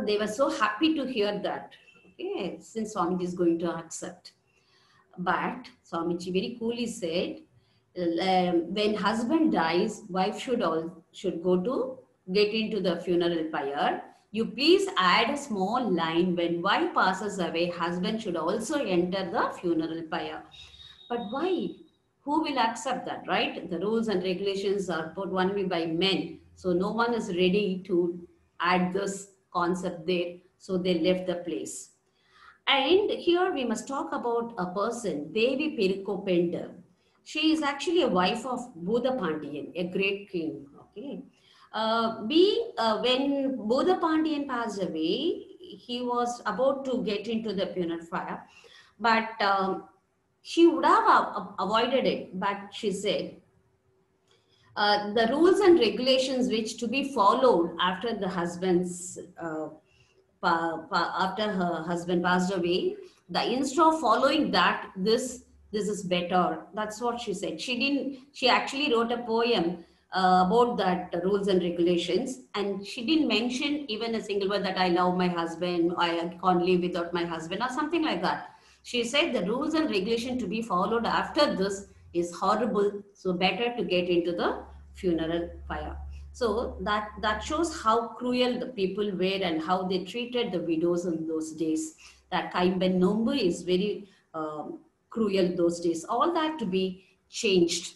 E: They were so happy to hear that, okay, since Swamiji is going to accept. But Swamiji very coolly said, when husband dies, wife should go to get into the funeral pyre. You please add a small line, when wife passes away, husband should also enter the funeral pyre. But why? Who will accept that, right? The rules and regulations are put only by men. So no one is ready to add this concept there. So they left the place. And here we must talk about a person, Devi Perukopenda. She is actually a wife of Buddha Pandian, a great king. Okay, when Buddha Pandian passed away, he was about to get into the funeral fire, but she would have avoided it. But she said, the rules and regulations which to be followed after the husband's after her husband passed away, instead of following that, this is better. That's what she said. She actually wrote a poem about that rules and regulations, and she didn't mention even a single word that I love my husband, I can't live without my husband, or something like that. She said the rules and regulation to be followed after this is horrible, so better to get into the funeral pyre. So that shows how cruel the people were and how they treated the widows in those days. That Kaimben Nombu is very cruel those days. All that to be changed.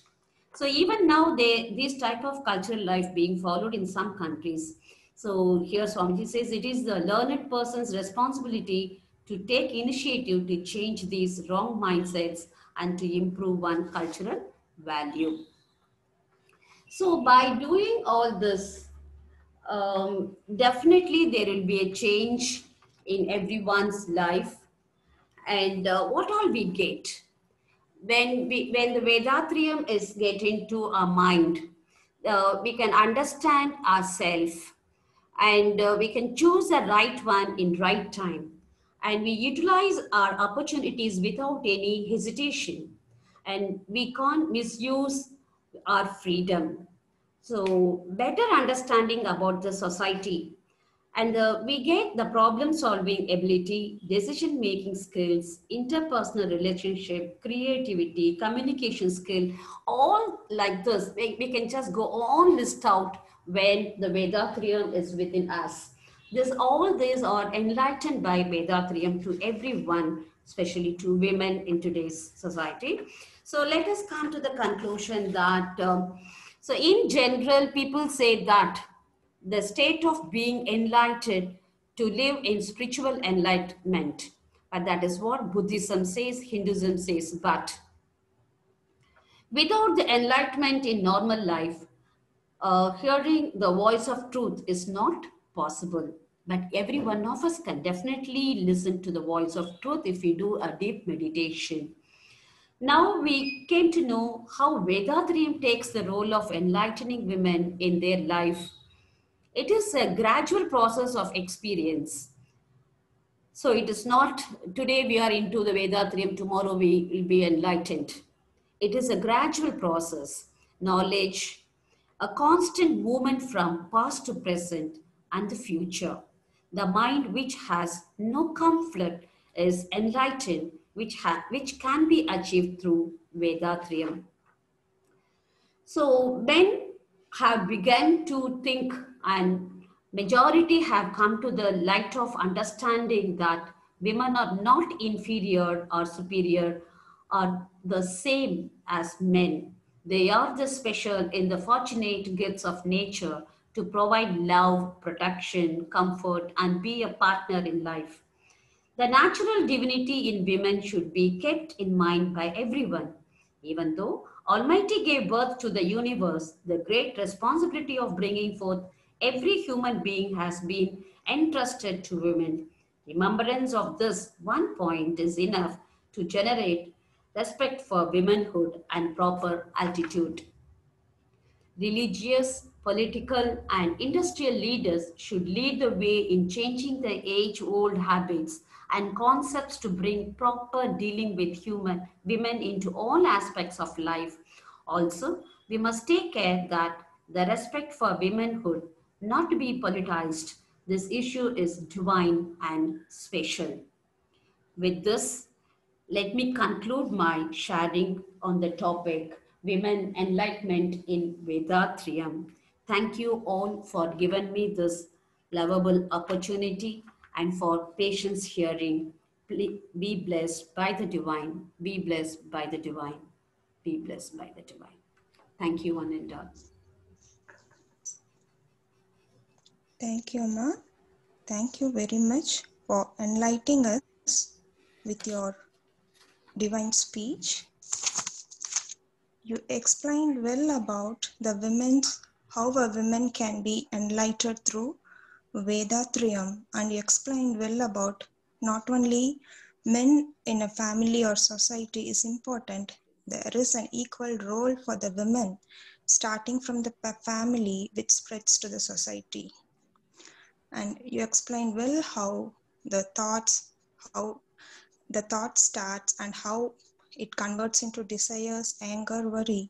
E: So even now, this type of cultural life being followed in some countries. So here Swamiji says it is the learned person's responsibility to take initiative to change these wrong mindsets and to improve one cultural value. So by doing all this, definitely there will be a change in everyone's life. And what all we get when the Vedatriyam is getting to our mind, we can understand ourselves, and we can choose the right one in right time, and we utilize our opportunities without any hesitation, and we can't misuse our freedom. So better understanding about the society, and we get the problem solving ability, decision making skills, interpersonal relationship, creativity, communication skill, all like this. We can just go on list out when the Vedatriyam is within us. All these are enlightened by Vedatriyam to everyone, especially to women in today's society. So let us come to the conclusion that, so in general, people say that the state of being enlightened to live in spiritual enlightenment. But that is what Buddhism says, Hinduism says. But without the enlightenment in normal life, hearing the voice of truth is not possible. But every one of us can definitely listen to the voice of truth if we do a deep meditation. Now we came to know how Vedatriyam takes the role of enlightening women in their life. It is a gradual process of experience. So it is not today we are into the Vedatriyam, tomorrow we will be enlightened. It is a gradual process, knowledge, a constant movement from past to present and the future. The mind which has no conflict is enlightened, which can be achieved through Vedatriyam. So men have begun to think, and majority have come to the light of understanding that women are not inferior or superior or the same as men. They are the special in the fortunate gifts of nature to provide love, protection, comfort, and be a partner in life. The natural divinity in women should be kept in mind by everyone. Even though Almighty gave birth to the universe, the great responsibility of bringing forth every human being has been entrusted to women. Remembrance of this one point is enough to generate respect for womanhood and proper attitude. Religious, political, and industrial leaders should lead the way in changing the age old habits and concepts to bring proper dealing with human women into all aspects of life. Also, we must take care that the respect for womanhood not to be politicized. This issue is divine and special. With this, let me conclude my sharing on the topic Women Enlightenment in Vedatriyam. Thank you all for giving me this lovable opportunity and for patience hearing. Be blessed by the divine. Be blessed by the divine. Be blessed by the divine. Thank you, one and all.
A: Thank you, Amma. Thank you very much for enlightening us with your divine speech. You explained well about the women's, how a woman can be enlightened through Vedatriyam, and you explained well about not only men in a family or society is important, there is an equal role for the women, starting from the family, which spreads to the society. And you explained well how the thought starts and how it converts into desires, anger, worry,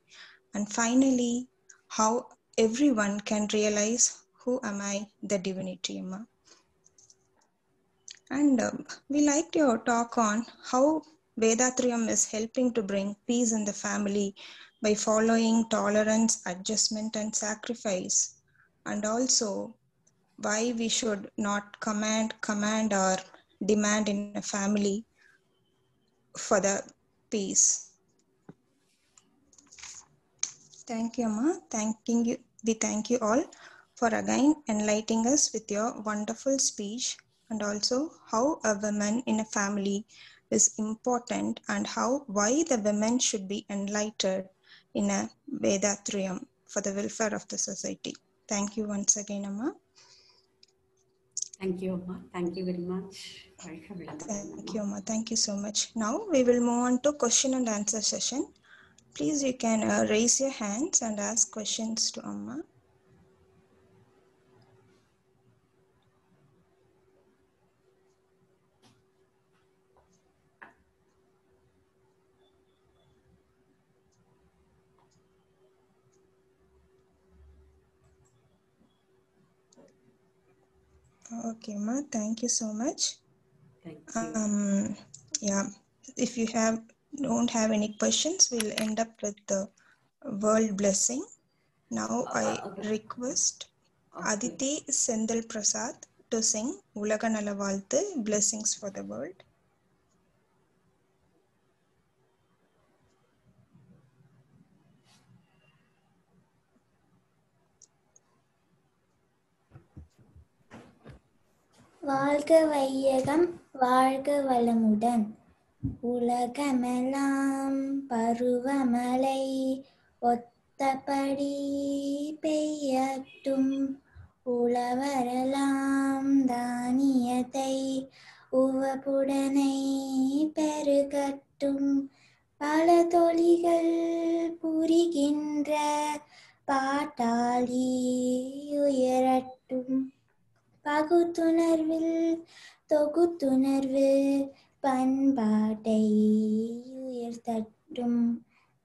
A: and finally how everyone can realize who am I, the divinity, Amma. And we liked your talk on how Vedatriyam is helping to bring peace in the family by following tolerance, adjustment, and sacrifice, and also why we should not command or demand in a family for the peace. Thank you, Amma. We thank you all for again enlightening us with your wonderful speech, and also how a woman in a family is important and why the women should be enlightened in a Vedatriyam for the welfare of the society. Thank you once again, Amma.
E: Thank you, Amma. Thank you very much.
A: Thank you, Amma. Thank you so much. Now we will move on to question and answer session. Please, you can raise your hands and ask questions to Amma. Okay, Amma. Thank you so much.
E: Thank you.
A: Yeah, if you don't have any questions, we'll end up with the world blessing. Now I request Aditi Sendal Prasad to sing Ulaga Nala Vaalthu, Blessings for the World.
D: வாழ்க வையகம் வாழ்க வளமுடன் உலகமெல்லாம் பருவமழை ஒத்தபடி பெய்யட்டும் உழவரெல்லாம் தானியத்தை உவப்புடனை பெருகட்டும் பல தொழில்கள் புரிகின்ற பாட்டாளி உயரட்டும் பகுத்துணர்வில் தொகுத்துணர்வு பண்பாட்டை உயர்த்தட்டும்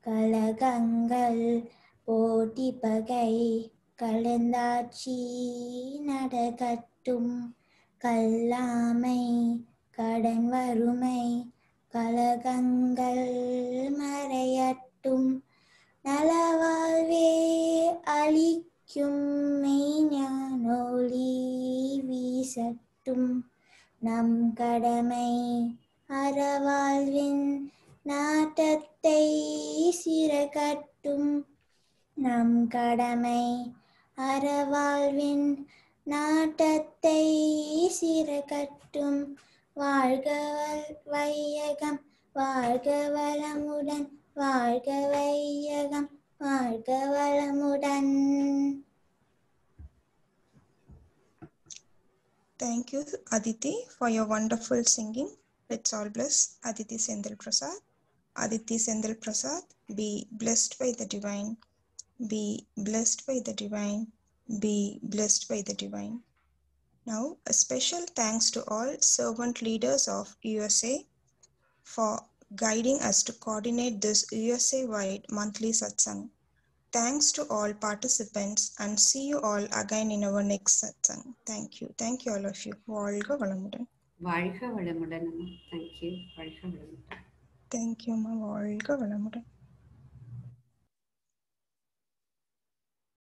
D: கலகங்கள் போட்டி பகை கலந்தாட்சி நடக்கட்டும் கல்லாமை கடன் வறுமை கலகங்கள் மறையட்டும் நலவாழ்வே அளிக்கும் மெய்ஞானொளி வீசட்டும் நம் கடமை அறவாழ்வின் நாட்டத்தை சிறகட்டும் நம் கடமை அறவாழ்வின் நாட்டத்தை சிறகட்டும் வாழ்க வையகம் வாழ்க வளமுடன் வாழ்க வையகம் வாழ்க வளமுடன்.
A: Thank you, Aditi, for your wonderful singing. Let's all bless Aditi Sendil Prasad. Aditi Sendil Prasad, be blessed by the divine. Be blessed by the divine. Be blessed by the divine. Now, a special thanks to all servant leaders of USA for guiding us to coordinate this USA-wide monthly satsang. Thanks to all participants and see you all again in our next satsang. Thank you. Thank you all of you. வாழ்க வளமுடன்.
E: வாழ்க வளமுடன் அம்மா. Thank you. வாழ்க வளமுடன்.
A: Thank you, ma. வாழ்க வளமுடன்.